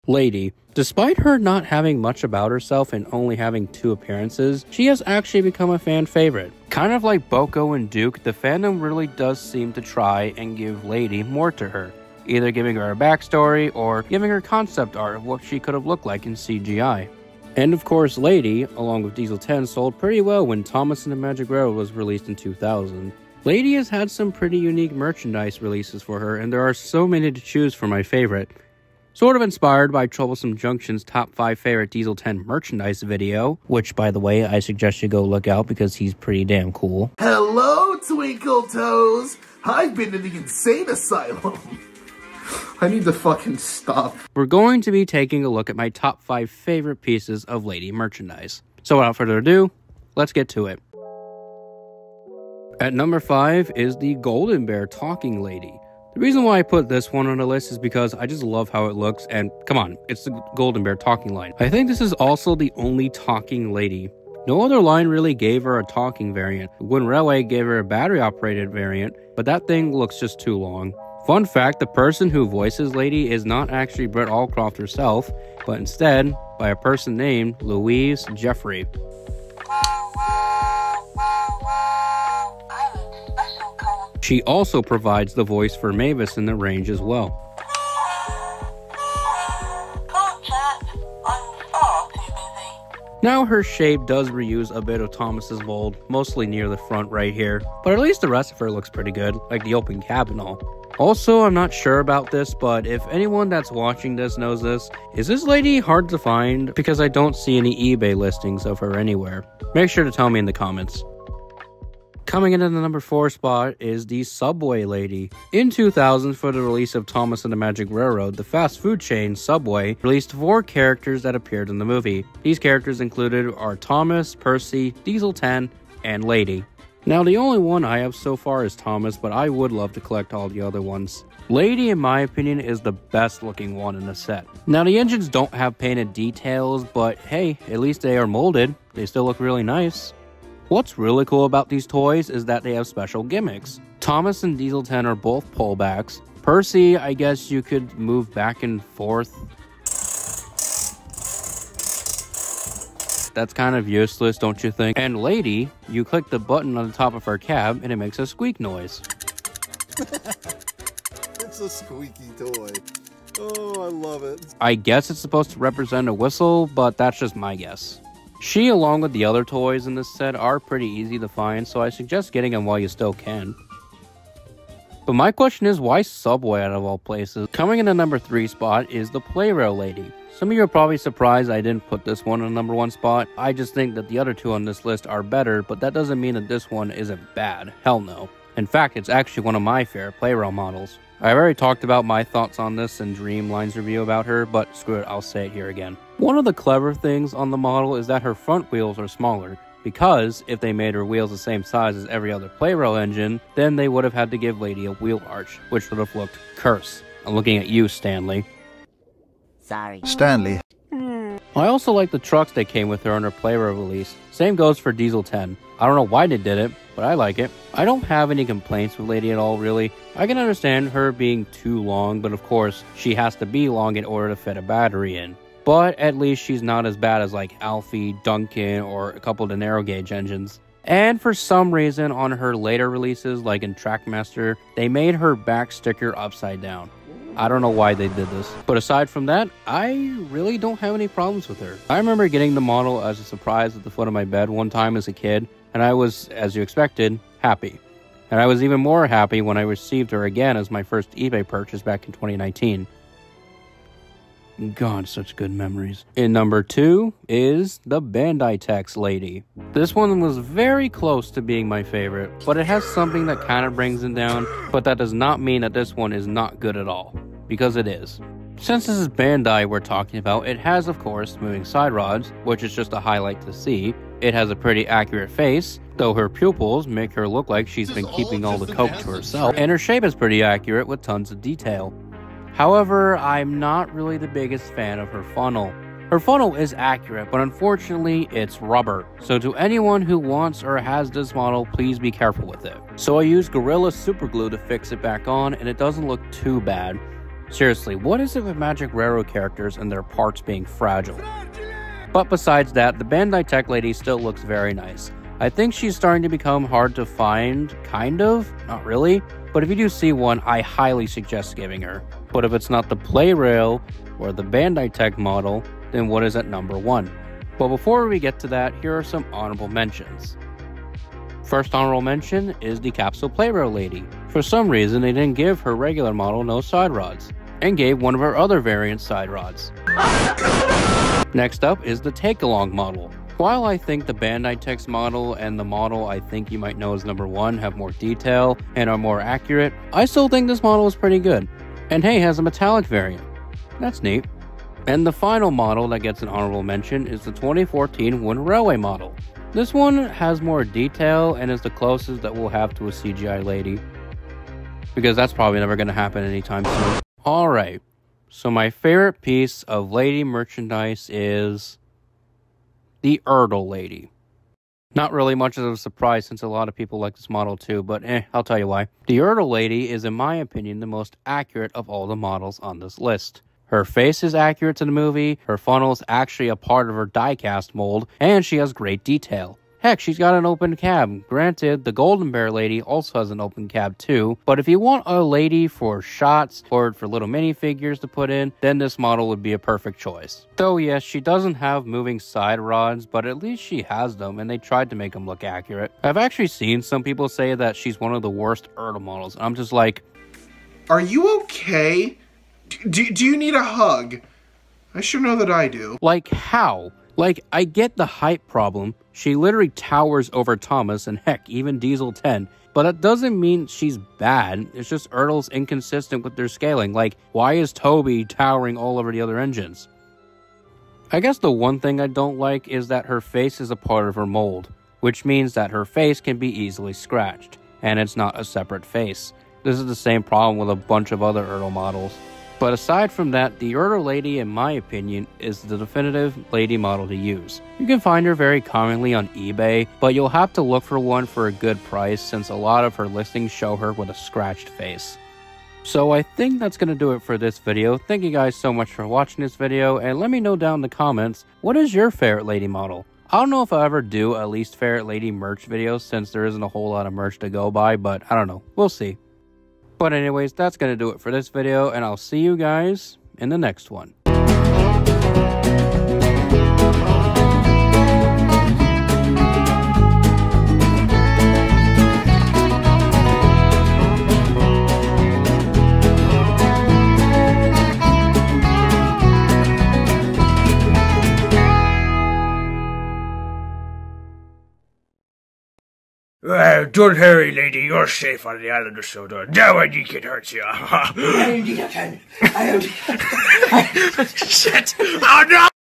Lady. Despite her not having much about herself and only having 2 appearances, she has actually become a fan favorite. Kind of like Boko and Duke, the fandom really does seem to try and give Lady more to her, either giving her a backstory or giving her concept art of what she could have looked like in CGI. And of course, Lady, along with Diesel 10, sold pretty well when Thomas and the Magic Railroad was released in 2000. Lady has had some pretty unique merchandise releases for her, and there are so many to choose for my favorite. Sort of inspired by Troublesome Junction's top 5 favorite Diesel 10 merchandise video, which, by the way, I suggest you go look out because he's pretty damn cool. Hello, Twinkle Toes! I've been in the insane asylum. I need to fucking stop. We're going to be taking a look at my top 5 favorite pieces of Lady merchandise. So without further ado, let's get to it. At number 5 is the Golden Bear Talking Lady. The reason why I put this one on the list is because I just love how it looks, and come on, it's the Golden Bear talking line. I think this is also the only talking lady. No other line really gave her a talking variant. When Railway gave her a battery operated variant, but that thing looks just too long. Fun fact, the person who voices Lady is not actually Brett Allcroft herself, but instead by a person named Louise Jeffrey. She also provides the voice for Mavis in the range as well. Now her shape does reuse a bit of Thomas's mold, mostly near the front right here, but at least the rest of her looks pretty good, like the open cab and all. Also, I'm not sure about this, but if anyone that's watching this knows this, is this lady hard to find? Because I don't see any eBay listings of her anywhere. Make sure to tell me in the comments. Coming in at the number 4 spot is the Subway Lady. In 2000, for the release of Thomas and the Magic Railroad, the fast food chain Subway released 4 characters that appeared in the movie. These characters included are Thomas, Percy, Diesel 10, and Lady. Now, the only one I have so far is Thomas, but I would love to collect all the other ones. Lady, in my opinion, is the best looking one in the set. Now, the engines don't have painted details, but hey, at least they are molded. They still look really nice. What's really cool about these toys is that they have special gimmicks. Thomas and Diesel 10 are both pullbacks. Percy, I guess you could move back and forth. That's kind of useless, don't you think? And Lady, you click the button on the top of her cab and it makes a squeak noise. It's a squeaky toy. Oh, I love it. I guess it's supposed to represent a whistle, but that's just my guess. She, along with the other toys in this set, are pretty easy to find, so I suggest getting them while you still can. But my question is, why Subway out of all places? Coming in the number 3 spot is the Playrail Lady. Some of you are probably surprised I didn't put this one in the number 1 spot. I just think that the other 2 on this list are better, but that doesn't mean that this one isn't bad. Hell no. In fact, it's actually one of my favorite Playrail models. I've already talked about my thoughts on this in Dreamline's review about her, but screw it, I'll say it here again. One of the clever things on the model is that her front wheels are smaller, because if they made her wheels the same size as every other Playrail engine, then they would have had to give Lady a wheel arch, which would have looked cursed. I'm looking at you, Stanley. Sorry. Stanley. I also like the trucks that came with her on her Playrail release. Same goes for Diesel 10. I don't know why they did it, but I like it. I don't have any complaints with Lady at all, really. I can understand her being too long, but of course, she has to be long in order to fit a battery in. But at least she's not as bad as like Alfie, Duncan, or a couple of the narrow gauge engines. And for some reason, on her later releases, like in Trackmaster, they made her back sticker upside down. I don't know why they did this. But aside from that, I really don't have any problems with her. I remember getting the model as a surprise at the foot of my bed one time as a kid, and I was, as you expected, happy. And I was even more happy when I received her again as my first eBay purchase back in 2019. God, such good memories. In number 2 is the Bandai Tex Lady. This one was very close to being my favorite, but it has something that kind of brings it down, but that does not mean that this one is not good at all, because it is. Since this is Bandai we're talking about, it has, of course, moving side rods, which is just a highlight to see. It has a pretty accurate face, though her pupils make her look like she's been keeping all the coke to herself, and her shape is pretty accurate with tons of detail. However, I'm not really the biggest fan of her funnel. Her funnel is accurate, but unfortunately, it's rubber. So to anyone who wants or has this model, please be careful with it. So I used Gorilla Super Glue to fix it back on, and it doesn't look too bad. Seriously, what is it with Magic Railroad characters and their parts being fragile? But besides that, the Bandai Tech Lady still looks very nice. I think she's starting to become hard to find, kind of, not really, but if you do see one, I highly suggest giving her. But if it's not the Play Rail or the Bandai Tech model, then what is at number 1? But before we get to that, here are some honorable mentions. First honorable mention is the Capsule Play Rail Lady. For some reason, they didn't give her regular model no side rods, and gave one of her other variant side rods. Next up is the Take-Along model. While I think the Bandai Tech's model and the model I think you might know as number 1 have more detail and are more accurate, I still think this model is pretty good. And hey, has a metallic variant. That's neat. And the final model that gets an honorable mention is the 2014 Wind Railway model. This one has more detail and is the closest that we'll have to a CGI lady, because that's probably never going to happen anytime soon. Alright, so my favorite piece of lady merchandise is the Erle Lady. Not really much of a surprise since a lot of people like this model too, but I'll tell you why. The Erle Lady is, in my opinion, the most accurate of all the models on this list. Her face is accurate to the movie, her funnel is actually a part of her die-cast mold, and she has great detail. Heck, she's got an open cab. Granted, the Golden Bear Lady also has an open cab too, but if you want a lady for shots or for little minifigures to put in, then this model would be a perfect choice. Though yes, she doesn't have moving side rods, but at least she has them and they tried to make them look accurate. I've actually seen some people say that she's one of the worst Erle models, and I'm just like, Are you okay? Do you need a hug? I sure know that I do. like how? Like, I get the height problem. She literally towers over Thomas and heck, even Diesel 10. But that doesn't mean she's bad. It's just Erle's inconsistent with their scaling. Like, why is Toby towering all over the other engines? I guess the one thing I don't like is that her face is a part of her mold, which means that her face can be easily scratched, and it's not a separate face. This is the same problem with a bunch of other Erle models. But aside from that, the Erle Lady, in my opinion, is the definitive lady model to use. You can find her very commonly on eBay, but you'll have to look for one for a good price since a lot of her listings show her with a scratched face. So I think that's going to do it for this video. Thank you guys so much for watching this video, and let me know down in the comments, what is your favorite lady model? I don't know if I'll ever do a least favorite lady merch video since there isn't a whole lot of merch to go by, but I don't know. We'll see. But anyways, that's going to do it for this video, and I'll see you guys in the next one. Well, don't hurry, lady. You're safe on the island of Sodor. Now I think it hurts you. I indeed can. I indeed. Shit! Oh no!